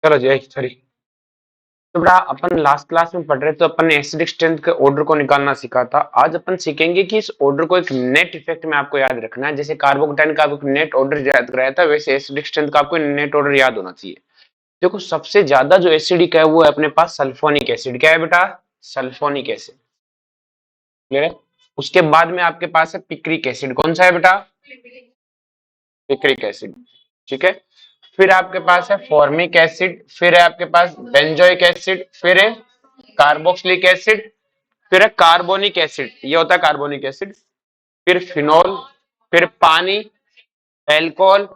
चलो जी सॉरी। तो बेटा अपन लास्ट क्लास में पढ़ रहे थे, तो अपन ने एसिडिक स्ट्रेंथ के ऑर्डर को निकालना सीखा था। आज अपन सीखेंगे कि इस ऑर्डर को एक नेट इफेक्ट में आपको याद रखना है। जैसे कार्बोकेटाइन का आपको नेट ऑर्डर याद कराया था, वैसे एसिडिक स्ट्रेंथ का आपको नेट ऑर्डर याद होना चाहिए। देखो सबसे ज्यादा जो एसिडिक है वो है अपने पास सल्फोनिक एसिड। क्या है बेटा? Sulphonic acid. क्लियर है? उसके बाद में आपके पास है पिक्रिक एसिड। कौन सा है बेटा? Picric acid. ठीक है। फिर आपके पास है फॉर्मिक एसिड, फिर है आपके पास बेंजोइक एसिड, फिर है कार्बोक्सिलिक एसिड, फिर है कार्बोनिक एसिड। ये होता है कार्बोनिक एसिड। फिर फिनोल, फिर पानी, एल्कोहल,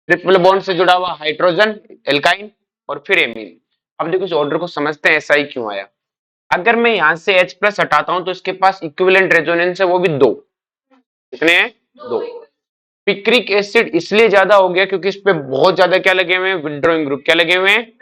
ट्रिपल बॉन्ड से जुड़ा हुआ हाइड्रोजन एल्काइन, और फिर एमीन। अब देखो इस ऑर्डर को समझते हैं ऐसा ही क्यों आया। अगर मैं यहां से H प्लस हटाता हूं तो इसके पास इक्विवेलेंट रेजोनेंस है, वो भी दो। कितने हैं? दो। पिक्रिक एसिड इसलिए ज्यादा हो गया क्योंकि इस पे बहुत ज्यादा क्या लगे हुए हैं? Withdrawing group. क्या लगे हुए हैं?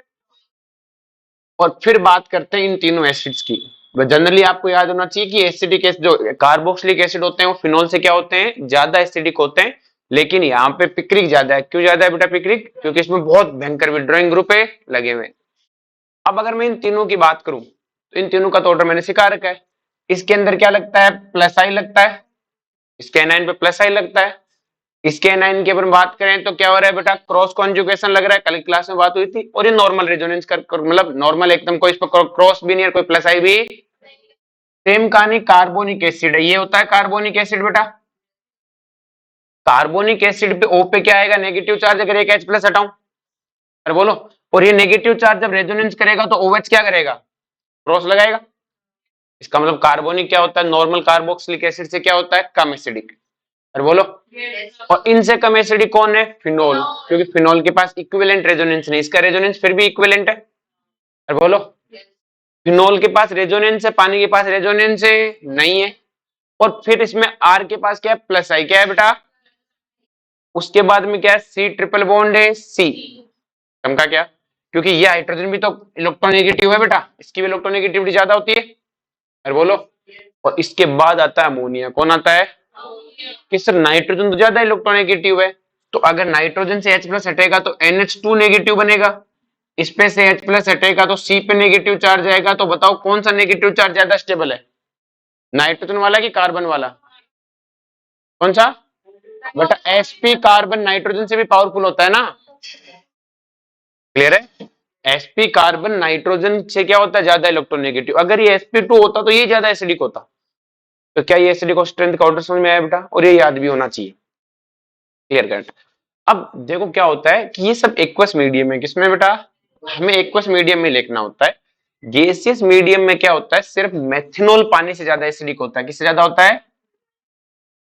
और फिर बात करते हैं इन तीनों एसिड्स की। जनरली आपको याद होना चाहिए कि एसिडिक एसिड जो कार्बोक्सिलिक एसिड होते हैं वो फिनोल से क्या होते हैं? ज्यादा एसिडिक होते हैं। लेकिन यहाँ पे पिक्रिक ज्यादा है। क्यों ज्यादा है बेटा पिक्रिक? क्योंकि इसमें बहुत भयंकर विड्रॉइंग ग्रुप है लगे हुए। अब अगर मैं इन तीनों की बात करूं तो इन तीनों का तो ऑर्डर मैंने सिखा रखा है। इसके अंदर क्या लगता है? प्लस आई लगता है। इसके एनाइन पे प्लस आई लगता है। इसके एनाइन की अपन बात करें तो क्या हो रहा है बेटा? क्रॉस कॉन्जुगेशन लग रहा है। कल क्लास में बात हुई थी। और ये नॉर्मल रेजोनेंस कर मतलब नॉर्मल एकदम, कोई इस पर क्रॉस भी नहीं है, कोई प्लस आई भी। सेम कहानी कार्बोनिक एसिड है। ये होता है कार्बोनिक एसिड बेटा। कार्बोनिक एसिड पे O पे क्या आएगा? Negative charge. अगर एक H प्लस हटाऊं, अरे बोलो। और ये नेगेटिव चार्ज जब रेजोनेंस करेगा तो OH क्या करेगा? क्रॉस लगाएगा। इसका मतलब कार्बोनिक क्या होता है? नॉर्मल कार्बोक्सिलिक एसिड से क्या होता है? कम एसिडिक। अरे बोलो। और इनसे कम एसिडिक कौन है? फिनोल। क्योंकि फिनोल के पास इक्विवेलेंट रेजोनेंस नहीं, इसका रेजोनेंस फिर भी इक्विवेलेंट है। अरे बोलो। फिनोल के पास रेजोनेंस है, पानी के पास रेजोनेंस है नहीं है। और फिर इसमें R के पास क्या है? प्लस आई। क्या है बेटा? उसके बाद में क्या है? C ट्रिपल बॉन्ड है C। समझा क्या? क्योंकि ये हाइड्रोजन भी तो इलेक्ट्रोनेगेटिव है बेटा, इसकी भी इलेक्ट्रोनेगेटिविटी ज्यादा होती है। अरे बोलो। और इसके बाद आता है अमोनिया। कौन आता है? कि सर नाइट्रोजन तो ज्यादा इलेक्ट्रोनेगेटिव है। तो अगर नाइट्रोजन से H प्लस हटेगा तो NH2 नेगेटिव बनेगा। इस पे से H प्लस हटेगा तो C पे नेगेटिव चार्ज आएगा। तो बताओ कौन सा नेगेटिव चार्ज ज्यादा स्टेबल है? नाइट्रोजन वाला कि कार्बन वाला? कौन सा? बेटा sp कार्बन नाइट्रोजन से भी पावरफुल होता है ना। क्लियर है? sp कार्बन नाइट्रोजन से क्या होता है? ज्यादा इलेक्ट्रोनेगेटिव। अगर ये sp2 होता तो ये ज्यादा एसिडिक होता। तो क्या ये एसिडिक और स्ट्रेंथ का ऑर्डर समझ में आया बेटा? और ये याद भी होना चाहिए। Clear cut. अब देखो क्या होता है कि ये सब एक्वस मीडियम है। किसमें बेटा? हमें एक्वस मीडियम में लिखना होता है। गैसियस मीडियम में क्या होता है? सिर्फ मेथनॉल पानी से ज्यादा एसिडिक होता है। किससे ज्यादा होता है?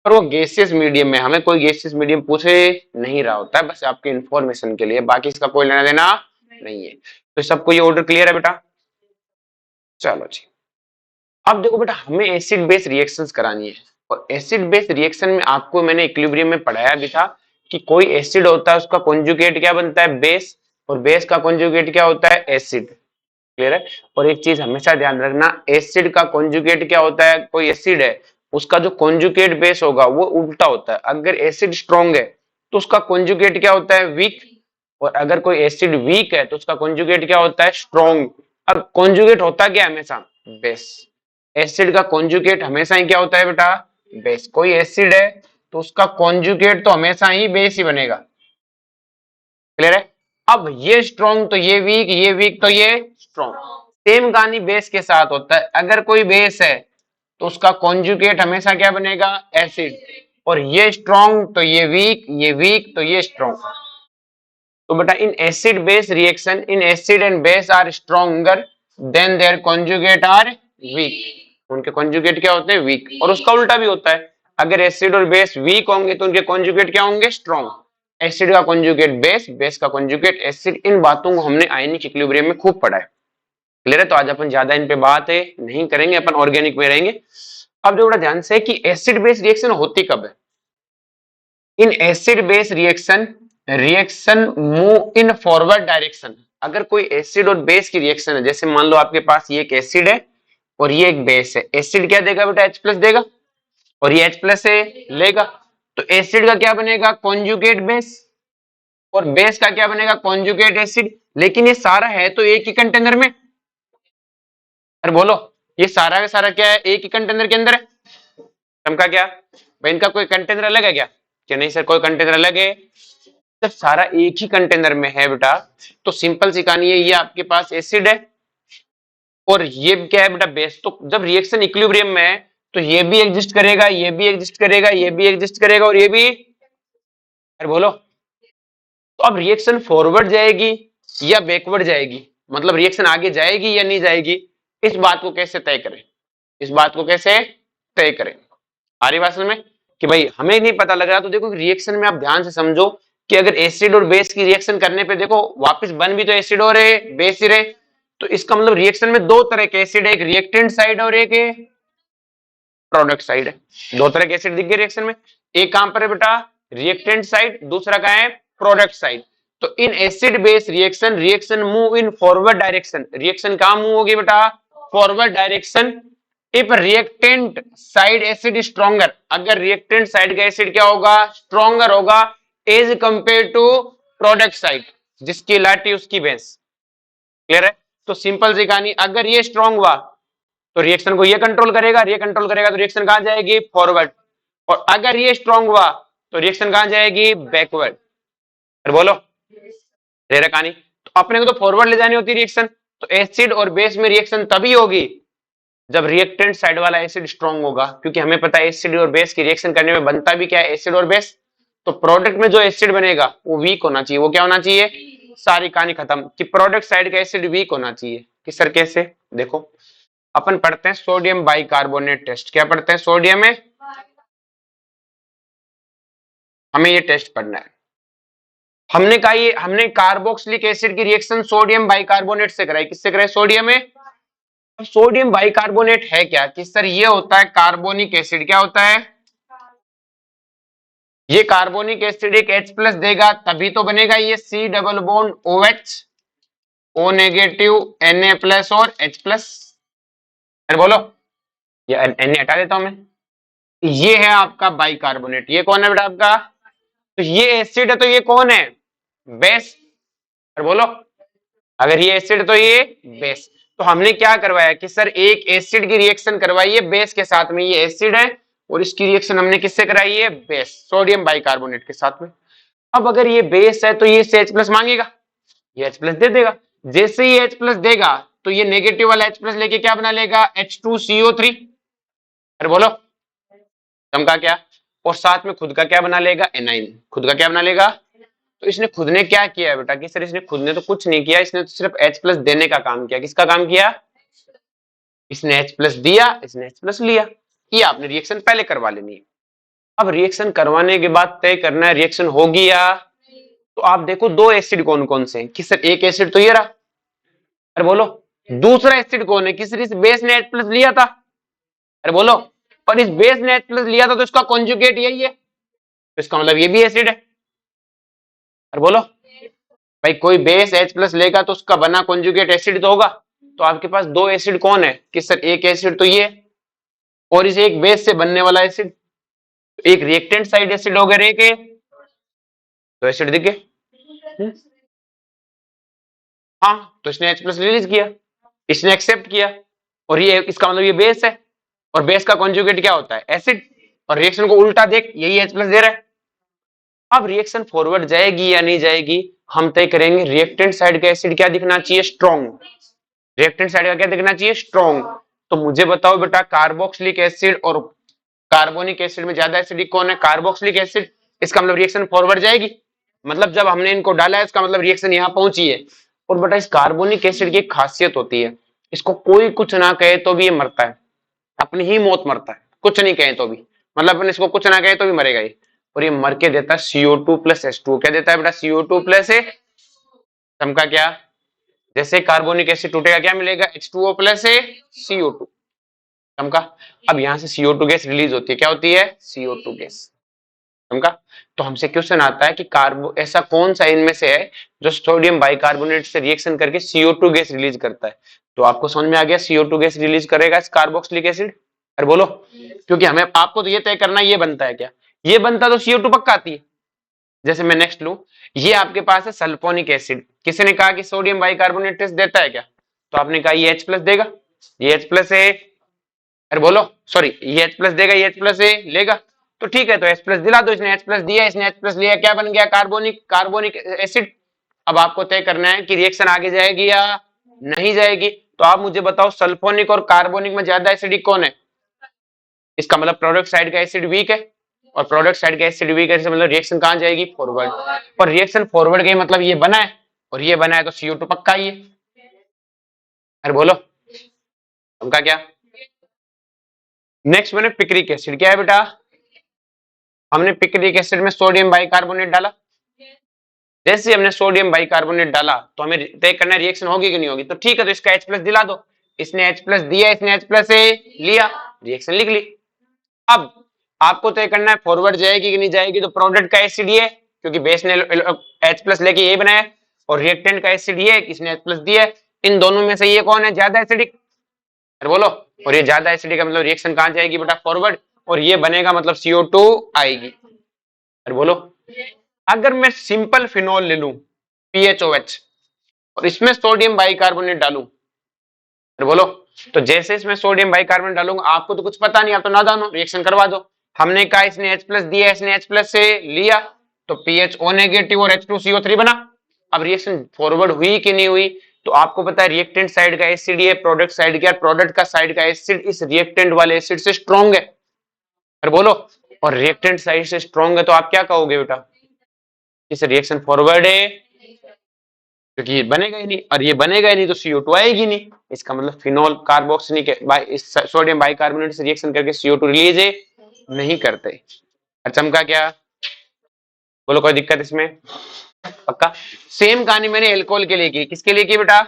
पर वो गैसियस मीडियम में, हमें कोई गैसियस मीडियम पूछे नहीं रहा होता है, बस आपके इंफॉर्मेशन के लिए, बाकी इसका कोई लेना देना नहीं है। तो सबको ये ऑर्डर क्लियर है बेटा? चलो जी। अब देखो बेटा, हमें एसिड बेस रिएक्शंस करानी है। और एसिड बेस रिएक्शन में आपको मैंने इक्विलिब्रियम में पढ़ाया भी था कि कोई एसिड होता है उसका कॉन्जुगेट क्या बनता है? बेस। और बेस का कॉन्जुगेट क्या होता है? एसिड। क्लियर है? और एक चीज हमेशा ध्यान रखना, एसिड का कॉन्जुगेट क्या होता है? कोई एसिड है उसका जो कॉन्जुगेट बेस होगा वो उल्टा होता है। अगर एसिड स्ट्रॉन्ग है तो उसका कॉन्जुगेट क्या होता है? वीक। और अगर कोई एसिड वीक है तो उसका कॉन्जुगेट क्या होता है? स्ट्रॉन्ग। अब कॉन्जुगेट होता क्या है हमेशा? बेस। एसिड का कॉन्जुगेट हमेशा ही क्या होता है बेटा? बेस। कोई एसिड है तो उसका कॉन्जुगेट तो हमेशा ही बेस ही बनेगा। क्लियर है? अब ये स्ट्रॉन्ग तो ये वीक, ये वीक तो ये स्ट्रॉन्ग। सेम कहानी बेस के साथ होता है। अगर कोई बेस है तो उसका कॉन्जुगेट हमेशा क्या बनेगा? एसिड। और ये स्ट्रॉन्ग तो ये वीक, ये वीक तो ये स्ट्रॉन्ग। तो बेटा in acid base reaction, in acid and base are stronger than their conjugate are weak. उनके कॉन्जुगेट क्या होते हैं? वीक। और उसका उल्टा भी होता है, अगर एसिड और बेस वीक होंगे तो उनके कॉन्जुगेट क्या होंगे? स्ट्रॉन्ग। एसिड का कॉन्जुगेट बेस, बेस का कॉन्जुगेट एसिड। इन बातों को हमने आयनिक इक्विलिब्रियम में खूब पढ़ा है। क्लियर है? तो आज अपन ज्यादा इन पे बात है नहीं करेंगे, अपन ऑर्गेनिक में रहेंगे। अब जो बड़ा ध्यान से कि एसिड बेस रिएक्शन होती कब है? इन acid base reaction, reaction move in forward direction. अगर कोई एसिड और बेस की रिएक्शन है, जैसे मान लो आपके पास ये एक एसिड है और ये एक बेस है। एसिड क्या देगा बेटा? H प्लस देगा। और ये H प्लस से लेगा। तो एसिड का क्या बनेगा? Conjugate base. और बेस का क्या बनेगा, कॉन्जुगेट एसिड। लेकिन ये सारा है तो एक ही कंटेनर में। अरे बोलो, ये सारा का सारा क्या है, एक ही कंटेनर के अंदर है। समझा क्या भाई, इनका कोई कंटेनर अलग है क्या, कि नहीं सर कोई कंटेनर अलग है। जब सारा एक ही कंटेनर में है बेटा, तो सिंपल सी कहानी है, ये आपके पास एसिड है और ये क्या है बेटा, बेस। तो जब रिएक्शन इक्विलिब्रियम में है तो ये भी एग्जिस्ट करेगा, ये भी एग्जिस्ट करेगा, ये भी एग्जिस्ट करेगा और ये भी। अरे बोलो, तो अब रिएक्शन फॉरवर्ड जाएगी या बैकवर्ड जाएगी, मतलब रिएक्शन आगे जाएगी या नहीं जाएगी, इस बात को कैसे तय करें, इस बात को कैसे तय करें। आ रही बात समझ में, कि भाई हमें नहीं पता लग रहा, तो देखो रिएक्शन में आप ध्यान से समझो कि अगर एसिड और बेस की रिएक्शन करने पे देखो वापस बन भी तो एसिड और बेस ही रहे, तो इसका मतलब रिएक्शन में दो तरह के एसिड है, एक रिएक्टेंट साइड और एक प्रोडक्ट साइड है। दो तरह के एसिड दिख गए रिएक्शन में, एक कहां पर है बेटा, रिएक्टेंट साइड, दूसरा कहां है, प्रोडक्ट साइड। तो in acid base reaction, reaction move in forward direction, reaction कहां मूव होगी बेटा, forward direction. If reactant side acid stronger, अगर रिएक्टेंट साइड का एसिड क्या होगा, स्ट्रॉन्गर होगा as compare to product side, जिसकी लाठी उसकी बेस। क्लियर है। तो सिंपल सी कहानी, अगर ये स्ट्रॉन्ग हुआ तो रिएक्शन को ये कंट्रोल करेगा, ये कंट्रोल करेगा तो रिएक्शन कहां जाएगी, फॉरवर्ड। और अगर ये स्ट्रॉन्ग हुआ तो रिएक्शन कहां जाएगी, बैकवर्ड। फिर बोलो रेरा कहानी, तो अपने को तो फॉरवर्ड ले जानी होती है रिएक्शन, तो एसिड और बेस में रिएक्शन तभी होगी जब रिएक्टेंट साइड वाला एसिड स्ट्रॉन्ग होगा, क्योंकि हमें पता है एसिड और बेस की रिएक्शन करने में बनता भी क्या है, एसिड और बेस। तो प्रोडक्ट में जो एसिड बनेगा वो वीक होना चाहिए, वो क्या होना चाहिए, सारी कहानी खत्म, कि प्रोडक्ट साइड का एसिड वीक होना चाहिए। कि सर कैसे, देखो अपन पढ़ते हैं सोडियम बाइकार्बोनेट टेस्ट, क्या पढ़ते हैं, सोडियम में हमें ये टेस्ट पढ़ना है। हमने कहा ये हमने कार्बोक्सिलिक एसिड की रिएक्शन सोडियम बाइकार्बोनेट से कराई, किससे कराई, सोडियम में। अब सोडियम बाइकार्बोनेट है क्या, कि सर ये होता है कार्बोनिक एसिड, क्या होता है, ये कार्बोनिक एसिड एक H प्लस देगा तभी तो बनेगा ये C double bond OH, O negative Na plus और H प्लस। अरे बोलो, ये Na हटा देता हूं मैं, ये है आपका बाइकार्बोनेट, ये कौन है बेटा आपका, तो ये एसिड है तो ये कौन है, बेस। अरे बोलो, अगर ये एसिड तो ये बेस। तो हमने क्या करवाया कि सर एक एसिड की रिएक्शन करवाई है बेस के साथ में, ये एसिड है और इसकी रिएक्शन हमने किससे कराई है, बेस, सोडियम बाइकार्बोनेट के साथ में। अब अगर ये बेस है तो ये H प्लस मांगेगा, ये H प्लस दे देगा। जैसे ही H प्लस देगा तो ये नेगेटिव वाला H प्लस लेके क्या बना लेगा, H2CO3। अरे बोलो, चमका क्या, और साथ में खुद का क्या बना लेगा, एनाइन, खुद का क्या बना लेगा। तो इसने खुद ने क्या किया बेटा, कि सर इसने खुद ने तो कुछ नहीं किया, इसने तो सिर्फ H प्लस देने का काम किया। किसका काम किया, इसने H प्लस दिया, इसने H प्लस लिया। ये आपने रिएक्शन पहले करवा लेनी है। अब रिएक्शन करवाने के बाद तय करना है रिएक्शन होगी या, तो आप देखो दो एसिड कौन कौन से हैं, कि सर एक एसिड तो ये रहा। अरे बोलो, दूसरा एसिड कौन है, किसी इस बेस ने H प्लस लिया था। अरे बोलो, और इस बेस ने H प्लस लिया था तो इसका कॉन्जुगेट यही है, तो इसका मतलब ये भी एसिड है। अरे बोलो भाई, कोई बेस H प्लस लेगा तो उसका बना कॉन्जुगेट एसिड तो होगा। तो आपके पास दो एसिड कौन है, कि सर एक एसिड तो ये और इस एक बेस से बनने वाला एसिड, एक रिएक्टेंट साइड एसिड हो गया, एक तो एसिड दिख गए। हाँ, तो इसने H प्लस रिलीज किया, इसने एक्सेप्ट किया, और ये इसका मतलब ये बेस है, और बेस का कॉन्जुगेट क्या होता है, एसिड। और रिएक्शन को उल्टा देख, यही H प्लस दे रहा है। अब रिएक्शन फॉरवर्ड जाएगी या नहीं जाएगी, हम तय करेंगे। रिएक्टेंट साइड का एसिड क्या दिखना चाहिए, स्ट्रॉन्ग, रिएक्टेंट साइड का क्या दिखना चाहिए, स्ट्रॉन्ग। तो मुझे बताओ बेटा, कार्बोक्सिलिक एसिड और कार्बोनिक एसिड में ज्यादा एसिडिक कौन है, कार्बोक्सिलिक एसिड। इसका मतलब रिएक्शन फॉरवर्ड जाएगी, मतलब जब हमने इनको डाला है इसका मतलब रिएक्शन यहां पहुंची है। और बेटा इस कार्बोनिक एसिड की एक खासियत होती है, इसको कोई कुछ ना कहे तो भी ये मरता है, अपनी ही मौत मरता है, कुछ नहीं कहे तो भी, मतलब अपन इसको कुछ ना कहे तो भी मरेगा ये। और ये मर के देता है CO2 प्लस H2, क्या देता है बेटा, CO2 प्लस है, समका क्या, जैसे कार्बोनिक एसिड टूटेगा क्या मिलेगा, H2O प्लस है CO2, समका। अब यहां से CO2 गैस रिलीज होती है, क्या होती है, CO2 गैस, समका। तो हमसे क्वेश्चन आता है कि कार्बो ऐसा कौन सा इनमें से है जो सोडियम बाइकार्बोनेट से रिएक्शन करके CO2 गैस रिलीज करता है। तो आपको समझ में आ गया, CO2 गैस रिलीज करेगा इस कार्बोक्सिलिक एसिड। अरे बोलो, क्योंकि हमें आपको तो ये तय करना है ये बनता है क्या, ये बनता तो CO2 पक्का आती है, जैसे मैं नेक्स्ट लूं, ये आपके पास है सल्फोनिक एसिड, किसी ने कहा कि सोडियम बाइकार्बोनेट टेस्ट देता है क्या, तो आपने कहा ये H प्लस देगा, ये H प्लस है, अरे बोलो सॉरी, ये H प्लस देगा, ये H प्लस है लेगा, तो ठीक है, तो H प्लस दिला दो, इसने H प्लस दिया, इसने H प्लस लिया, क्या बन गया, कार्बोनिक कार्बोनिक एसिड। अब आपको तय करना है कि रिएक्शन आगे जाएगी या नहीं जाएगी, तो आप मुझे बताओ सल्फोनिक और कार्बोनिक में ज्यादा एसिडिक कौन है, इसका मतलब प्रोडक्ट साइड का एसिड वीक है, और प्रोडक्ट साइड का एसिड वीक है, मतलब रिएक्शन कहां जाएगी, फॉरवर्ड, और रिएक्शन फॉरवर्ड का मतलब ये बना है, और ये बना है तो CO2 पक्का ही है। अरे बोलो उनका क्या। नेक्स्ट मैंने पिक्रिक एसिड, क्या है बेटा, हमने पिक्रिक एसिड में सोडियम बाइकार्बोनेट डाला, जैसे हमने सोडियम बाइकार्बोनेट डाला तो हमें तय करना है रिएक्शन होगी कि नहीं होगी, तो ठीक है, तो इसका H प्लस दिला दो, इसने H प्लस दिया, इसने H प्लस लिया, रिएक्शन लिख ली। अब आपको तय करना है फॉरवर्ड जाएगी कि नहीं जाएगी, तो प्रोडक्ट का एसिड ये, क्योंकि बेस ने H प्लस लेके ये बनाया, और रिएक्टेंट का एसिड ये, इसने H प्लस दिया, इन दोनों में से ये कौन है ज्यादा एसिडिक, अरे बोलो, और ये ज्यादा एसिडिक का मतलब रिएक्शन कहां जाएगी बेटा, फॉरवर्ड, और ये बनेगा मतलब CO2 आएगी। अरे बोलो, अगर मैं सिंपल फिनोल ले लूं PHOH और इसमें सोडियम बाइकार्बोनेट डालूं, अरे बोलो, तो जैसे इसमें सोडियम बाइकार्बोनेट डालूंगा, आपको तो कुछ पता नहीं, आप तो नादान हो, रिएक्शन करवा दो। हमने कहा इसने H प्लस दिया, इसने H प्लस से लिया, तो PHO नेगेटिव और H2CO3 बना। अब रिएक्शन फॉरवर्ड हुई कि नहीं हुई, तो आपको पता है रिएक्टेंट साइड का एसिड ये, प्रोडक्ट साइड का, प्रोडक्ट का साइड का एसिड इस रिएक्टेंट वाले एसिड से स्ट्रॉन्ग है, अरे बोलो, और रिएक्टेंट साइड से स्ट्रॉन्ग है, तो आप क्या कहोगे बेटा, इस रिएक्शन फॉरवर्ड है, क्योंकि ये बनेगा ही नहीं, और ये बनेगा ही नहीं तो CO2 आएगी नहीं, इसका मतलब फिनोल कार्बोक्सिलिक इस सोडियम बाइकार्बोनेट से रिएक्शन करके CO2 रिलीज नहीं करते। चमका क्या, बोलो कोई दिक्कत इसमें, पक्का। सेम कहानी मैंने एल्कोहल के लिए की, किसके लिए की बेटा,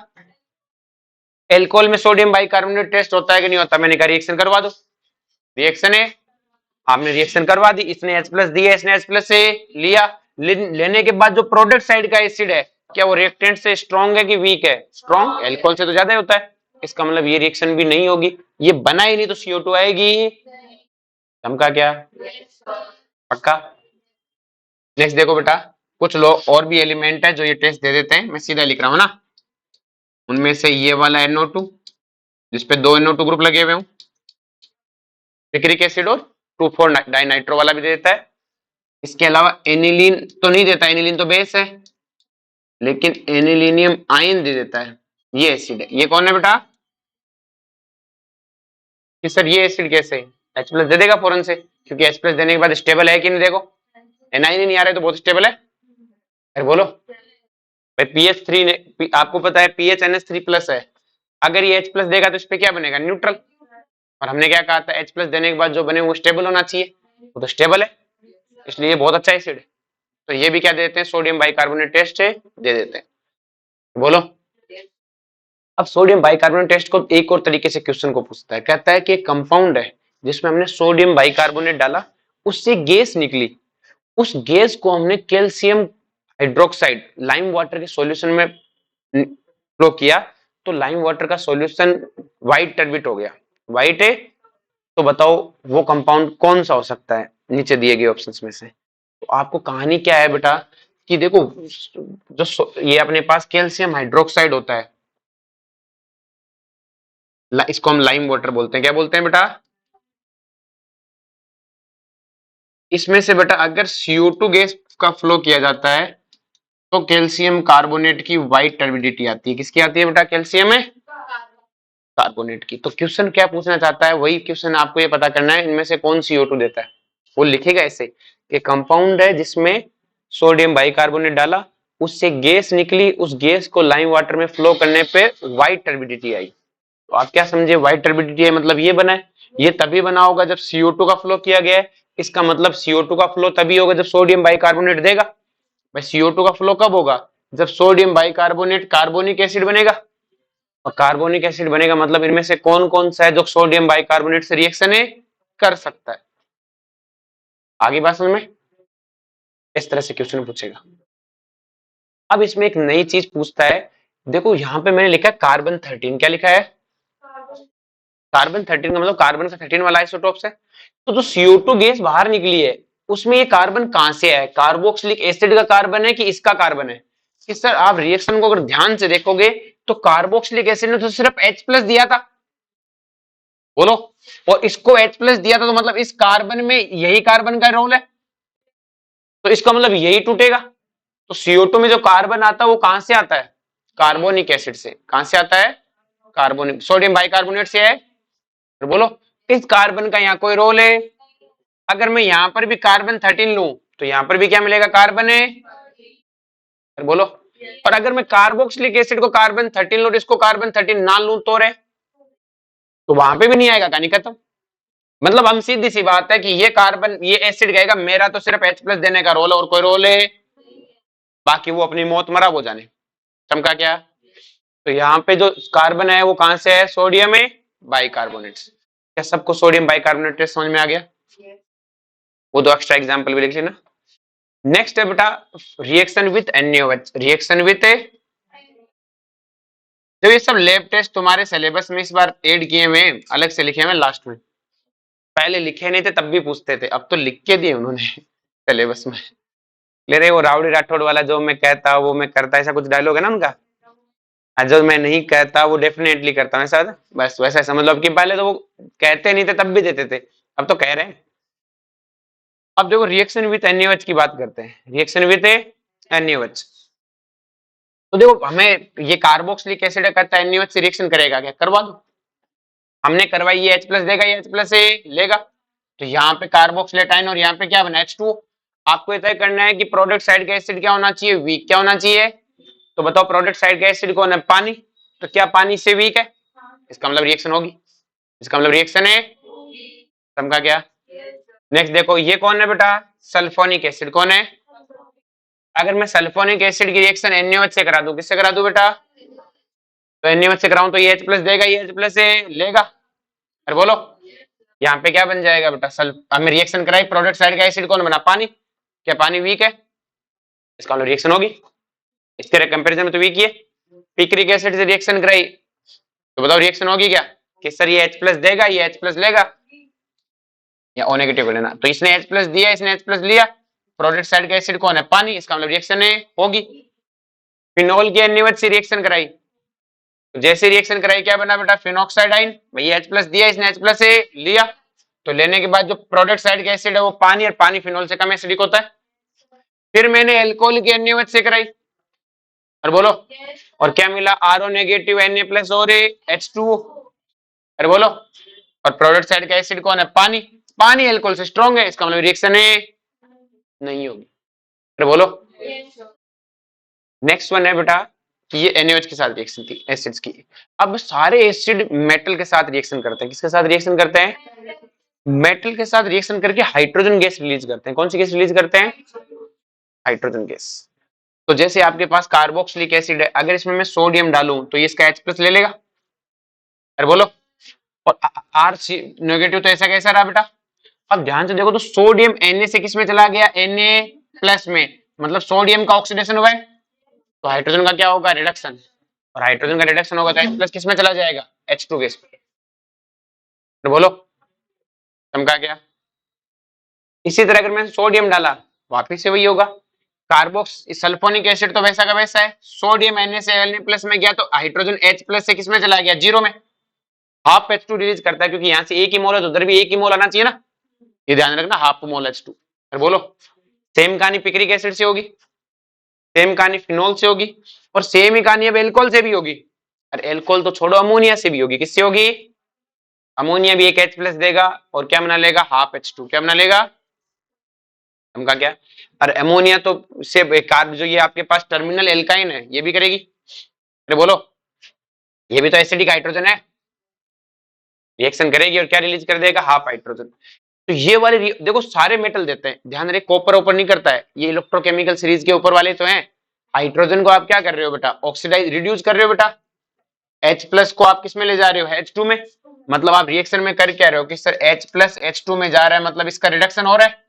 एल्कोहल में सोडियम बाइकार्बोनेट टेस्ट होता है कि नहीं होता, मैंने कहा रिएक्शन करवा दो, रिएक्शन है, आपने रिएक्शन करवा दी, इसने H प्लस दिया, इसने H प्लस से लिया, लेने के बाद जो प्रोडक्ट साइड का एसिड है, क्या वो रिएक्टेंट से स्ट्रॉन्ग है कि वीक है, स्ट्रॉन्ग, अल्कोहल से तो ज्यादा ही होता है, इसका मतलब ये रिएक्शन भी नहीं होगी, ये बना ही नहीं तो CO2 आएगी, चमका क्या, पक्का। नेक्स्ट देखो बेटा, कुछ लोग और भी एलिमेंट है जो ये टेस्ट दे देते हैं, मैं सीधा लिख रहा हूं ना, उनमें से ये वाला NO2 जिसपे 2 NO2 ग्रुप लगे हुए हूं, पिक्रिक एसिड और 2,4 डाइनाइट्रो वाला भी दे देता है, इसके अलावा एनिलीन तो नहीं देता, एनिलीन तो बेस है, लेकिन एनिलीनियम आयन दे देता है, ये एसिड है, ये कौन है बेटा, कि सर ये एसिड कैसे H प्लस दे देगा फौरन से, क्योंकि H प्लस देने के बाद स्टेबल है कि नहीं, देखो एनआईन नहीं आ रहा है तो बहुत स्टेबल है, अरे बोलो भाई PH3 ने, आपको पता है PHNH3 प्लस है, अगर ये H प्लस देगा तो इस पे क्या बनेगा, न्यूट्रल, और हमने क्या कहा था H प्लस देने के बाद जो बने वो स्टेबल होना चाहिए, वो तो स्टेबल है, इसलिए ये बहुत अच्छा एसिड है, तो ये भी क्या देते हैं, सोडियम बाइकार्बोनेट टेस्ट दे देते हैं, बोलो। अब सोडियम बाइकार्बोनेट टेस्ट को एक और तरीके से क्वेश्चन को पूछता है, कहता है कि एक कंपाउंड है जिसमें हमने सोडियम बाइकार्बोनेट डाला, उससे गैस निकली, उस गैस को हमने कैल्शियम हाइड्रोक्साइड लाइम वाटर के सॉल्यूशन में फ्लो किया, तो लाइम वाटर का सॉल्यूशन व्हाइट टर्बिट हो गया, व्हाइट है, तो बताओ वो कंपाउंड कौन सा हो सकता है, नीचे दिए गए ऑप्शंस में से। तो आपको कहानी क्या है बेटा, कि देखो जो ये अपने पास कैल्शियम हाइड्रोक्साइड होता है, इसको हम लाइम वाटर बोलते हैं, क्या बोलते हैं बेटा, इसमें से बेटा अगर CO2 गैस का फ्लो किया जाता है तो कैल्शियम कार्बोनेट की व्हाइट टर्बिडिटी आती है, किसकी आती है बेटा, कैल्शियम में कार्बोनेट की। तो क्वेश्चन क्या पूछना चाहता है, वही क्वेश्चन आपको ये पता करना है इनमें से कौन CO2 देता है, वो लिखेगा ऐसे कि कंपाउंड है जिसमें सोडियम बाइकार्बोनेट डाला, उससे गैस निकली, उस गैस को लाइम वाटर में फ्लो करने पे व्हाइट टर्बिडिटी आई, तो आप क्या समझे, व्हाइट टर्बिडिटी है मतलब ये बना है, ये तभी बना होगा जब CO2 का फ्लो किया गया है, इसका मतलब CO2 का फ्लो तभी होगा जब सोडियम बाइकार्बोनेट देगा, भाई CO2 का फ्लो कब होगा, जब सोडियम बाइकार्बोनेट कार्बोनिक एसिड बनेगा, और कार्बोनिक एसिड बनेगा मतलब इनमें से कौन कौन सा है जो सोडियम बाइकार्बोनेट से रिएक्शन कर सकता है, आगे बात समझ में, इस तरह से क्वेश्चन पूछेगा। अब इसमें एक नई चीज पूछता है, देखो यहाँ पे मैंने लिखा है कार्बन 13, क्या लिखा है, कार्बन 13 का मतलब कार्बन का 13 वाला आइसोटोप्स है, तो जो CO2 गैस बाहर निकली है उसमें ये कार्बन कहां से है, कार्बोक्सिलिक एसिड का कार्बन है कि इसका कार्बन है? कि सर आप रिएक्शन को अगर ध्यान से देखोगे तो कार्बोक्सिलिक एसिड ने तो सिर्फ H+ दिया था, बोलो, और इसको H+ दिया था, तो मतलब इस कार्बन में यही कार्बन का रोल है, तो इसका मतलब यही टूटेगा। तो CO2 में जो कार्बन आता है वो कहां से आता है? कार्बोनिक एसिड से। कहां से आता है? कार्बोनिक, सोडियम बाइकार्बोनेट से है। तो बोलो, इस कार्बन का यहाँ कोई रोल है? अगर मैं यहां पर भी कार्बन 13 लूं तो यहां पर भी क्या मिलेगा? कार्बन है। बोलो, और अगर मैं कार्बोक्सिलिक एसिड को कार्बन 13 लूं, इसको कार्बन 13 ना लूं तो रे, तो वहां पे भी नहीं आएगा, कहानी खत्म। मतलब हम सीधी सी बात है कि ये कार्बन, ये एसिड कहेगा मेरा तो सिर्फ H+ देने का रोल है और कोई रोल है, बाकी वो अपनी मौत मरा वो जाने। चमका क्या? तो यहाँ पे जो कार्बन है वो कहां से है? सोडियम है बाइकार्बोनेट। क्या सबको सोडियम बाइकार्बोनेट समझ में आ गया? वो दो एक्स्ट्रा एग्जांपल भी लिख लेना। नेक्स्ट है बेटा reaction with NaOH। Reaction with, तो ये सब लैब टेस्ट तुम्हारे सिलेबस में इस बार ऐड किए हुए हैं, अलग से लिखे हुए लास्ट में। पहले लिखे नहीं थे तब भी पूछते थे, अब तो लिख के दिए उन्होंने सिलेबस में। ले रहे वो राउडी राठौड़ वाला, जो मैं कहता वो मैं करता, ऐसा कुछ डायलॉग है ना उनका, जो मैं नहीं कहता वो डेफिनेटली करता हूँ, ऐसा। बस वैसा समझ लो। अब कि पहले तो वो कहते नहीं थे तब भी देते थे, अब तो कह रहे हैं। अब देखो रिएक्शन विथ NaOH की बात करते हैं। रिएक्शन विथ NaOH, तो देखो हमें ये कार्बोक्सिलिक एसिड कहता है NaOH से रिएक्शन करेगा क्या? करवा दो, हमने करवाई, ये H+ देगा, ये H+ से लेगा, तो यहाँ पे कार्बोक्सिलेट आयन और यहाँ पे क्या बना? H2। आपको तय करना है कि प्रोडक्ट साइड का एसिड क्या होना चाहिए? वीक क्या होना चाहिए? तो बताओ, प्रोडक्ट साइड का एसिड कौन है? पानी। तो क्या पानी से वीक है? इसका मतलब रिएक्शन होगी, इसका मतलब रिएक्शन है। समझा क्या? नेक्स्ट देखो, ये कौन है बेटा? Sulphonic acid. कौन है? अगर मैं सल्फोनिक एसिड की रिएक्शन NaOH से करा दूं, किससे करा दूं बेटा? तो NaOH से कराऊं तो ये H+ देगा, ये H+ से लेगा। अरे बोलो, यहाँ पे क्या बन जाएगा बेटा? हमें रिएक्शन कराई, प्रोडक्ट साइड का एसिड कौन बना? पानी। क्या पानी वीक है? इसका मतलब रिएक्शन होगी, इसके कंपैरिजन में तो वीक ही है। पिक्रिक एसिड से रिएक्शन कराई, तो बताओ रिएक्शन होगी क्या? कि सर ये H+ देगा, ये H+ लेगा, या O नेगेटिव लेना। तो इसने H+ दिया, इसने H+ लिया, प्रोडक्ट साइड का एसिड कौन है? पानी, इसका मतलब रिएक्शन है, होगी। फिनोल की NaOH से रिएक्शन कराई, तो जैसे रिएक्शन कराई क्या बना बेटा? फिनॉक्साइड आइन। भैया H+ दिया, इसने H+ से लिया, तो लेने के बाद जो प्रोडक्ट साइड का एसिड है वो पानी, और पानी फिनोल से कम एसिडिक होता है। फिर मैंने एल्कोहल की NaOH से कराई, और बोलो, और क्या मिला? RO नेगेटिव Na+ और H2O। अरे बोलो, और प्रोडक्ट साइड का एसिड कौन है? पानी। पानी एल्कोहल से स्ट्रॉन्ग है, इसका मतलब रिएक्शन है नहीं होगी। अरे बोलो, नेक्स्ट वन है बेटा कि ये NaOH के साथ रिएक्शन थी एसिड्स की। अब सारे एसिड मेटल के साथ रिएक्शन करते हैं। किसके साथ रिएक्शन करते हैं? मेटल के साथ रिएक्शन करके हाइड्रोजन गैस रिलीज करते हैं। कौन सी गैस रिलीज करते हैं? Hydrogen gas. तो जैसे आपके पास कार्बोक्सिलिक एसिड है, अगर इसमें मैं सोडियम डालूं तो ये इसका H+ ले लेगा। अरे बोलो, और R नेगेटिव, तो ऐसा कैसा रहा बेटा? अब ध्यान से देखो तो सोडियम Na से किस में चला गया? Na+ में, मतलब सोडियम का ऑक्सीडेशन हुआ है, तो हाइड्रोजन का क्या होगा? रिडक्शन। और हाइड्रोजन का रिडक्शन होगा तो H+ किस में चला जाएगा? H2 गैस में। तो बोलो, चमका क्या? इसी तरह अगर मैंने सोडियम डाला, वापिस से वही होगा। कार्बोक्स सल्फोनिक एसिड तो वैसा का वैसा है, सोडियम Na से Na+ में गया तो हाइड्रोजन H+ से किस में चला गया? 0 में। हाफ H2 रिलीज करता है, क्योंकि यहाँ से एक ही मोल है तो उधर भी एक ही मोल आना चाहिए ना, ये ध्यान रखना, हाफ मोल H2। और बोलो, सेम कहानी पिक्रिक एसिड से होगी, सेम कहानी फिनोल से होगी, और सेम ही कहानी अब एल्कोहल से भी होगी। और एल्कोहल तो छोड़ो, अमोनिया से भी होगी। किससे होगी? अमोनिया भी एक H+ देगा, और क्या बना लेगा? Half H2। क्या बना लेगा? हमका क्या? और अमोनिया तो से कार्ब, जो ये आपके पास टर्मिनल एल्काइन है, ये भी करेगी। अरे बोलो, ये भी तो एसिडिक हाइड्रोजन है, रिएक्शन करेगी और क्या रिलीज कर देगा? Half hydrogen. तो ये वाले देखो सारे मेटल देते हैं, ध्यान रहे, कॉपर ऊपर नहीं करता है, ये इलेक्ट्रोकेमिकल सीरीज के ऊपर वाले तो हैं। हाइड्रोजन को आप क्या कर रहे हो बेटा? ऑक्सीडाइज, रिड्यूस कर रहे हो बेटा। H+ को आप किस में ले जा रहे हो? H2 में। मतलब आप रिएक्शन में कर क्या रहे हो कि सर H+ H2 में जा रहा है, मतलब इसका रिडक्शन हो रहा है।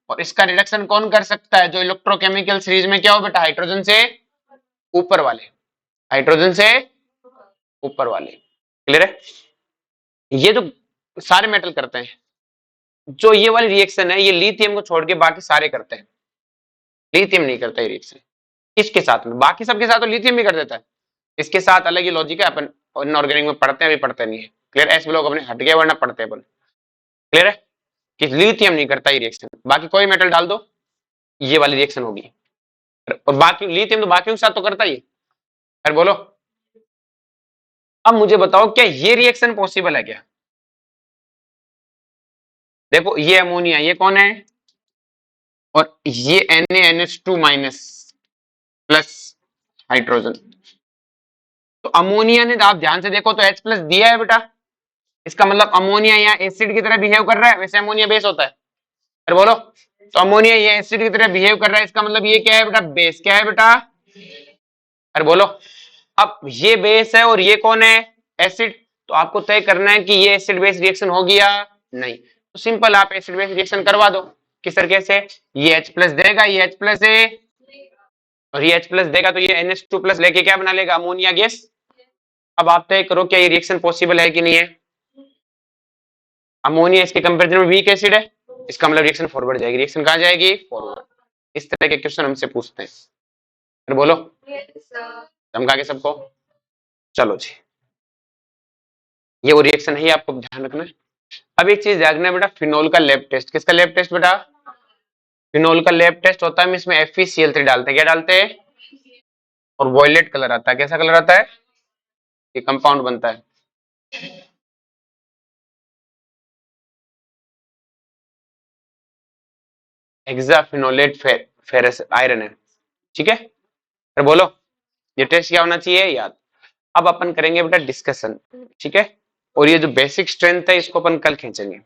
और इसका रिडक्शन कौन कर सकता है? जो इलेक्ट्रोकेमिकल सीरीज में क्या हो बेटा? हाइड्रोजन से ऊपर वाले, हाइड्रोजन से ऊपर वाले। क्लियर है? ये तो सारे मेटल करते हैं। जो ये वाली रिएक्शन है ये लिथियम को छोड़ के बाकी सारे करते हैं, लिथियम नहीं करता ये रिएक्शन। इसके साथ में बाकी सबके साथ तो लिथियम भी कर देता है, इसके साथ अलग ही लॉजिक है। अपन इनऑर्गेनिक में पढ़ते हैं, अभी पढ़ते नहीं है। क्लियर? एस ब्लॉक अपने हट गया, वरना पढ़ते हैं अपन। क्लियर है कि लिथियम नहीं करता ये रिएक्शन, बाकी कोई मेटल डाल दो ये वाली रिएक्शन होगी। और बाकी लिथियम तो बाकियों के साथ तो करता ही है। फिर बोलो, अब मुझे बताओ क्या ये रिएक्शन पॉसिबल है क्या? देखो ये अमोनिया, ये कौन है, और ये NaNH2 माइनस प्लस हाइड्रोजन। तो अमोनिया ने, आप ध्यान से देखो तो H प्लस दिया है बेटा, इसका मतलब अमोनिया यहाँ एसिड की तरह बिहेव कर रहा है। वैसे अमोनिया बेस होता है। फिर बोलो, तो अमोनिया ये एसिड की तरह बिहेव कर रहा है, इसका मतलब ये क्या है बेटा, बेस। क्या है बेटा? अरे बोलो, अब ये बेस है और ये कौन है, एसिड। तो आपको तय करना है कि ये एसिड बेस रिएक्शन होगी या नहीं। तो सिंपल, आप एसिड बेस रिएक्शन करवा दो। किस तरीके से? ये H प्लस देगा, ये H प्लस है, और ये H प्लस देगा तो ये NH2 प्लस लेके क्या बना लेगा, अमोनिया गैस। अब आप तय करो क्या ये रिएक्शन पॉसिबल है कि नहीं है। अमोनिया इसके कंपैरिजन में वीक एसिड है, इसका मतलब रिएक्शन फॉरवर्ड जाएगी। रिएक्शन कहां जाएगी, फॉरवर्ड। इस तरह के क्वेश्चन हमसे पूछते हैं। फिर बोलो, समझा के सबको? चलो जी, ये वो रिएक्शन है, आपको ध्यान रखना है। अब एक चीज देखना है बेटा, फिनोल का लैब टेस्ट। किसका लैब टेस्ट बेटा? फिनोल का लैब टेस्ट होता है, इसमें FeCl3 डालते हैं। क्या डालते हैं? और वॉयलेट कलर आता है। कैसा कलर आता है? ये कंपाउंड बनता है। हेक्साफिनोलेट फेरस आयरन है। ठीक है, फिर बोलो, ये टेस्ट क्या होना चाहिए, याद। अब अपन करेंगे बेटा डिस्कशन। ठीक है, और ये जो बेसिक स्ट्रेंथ है इसको अपन कल खींचेंगे।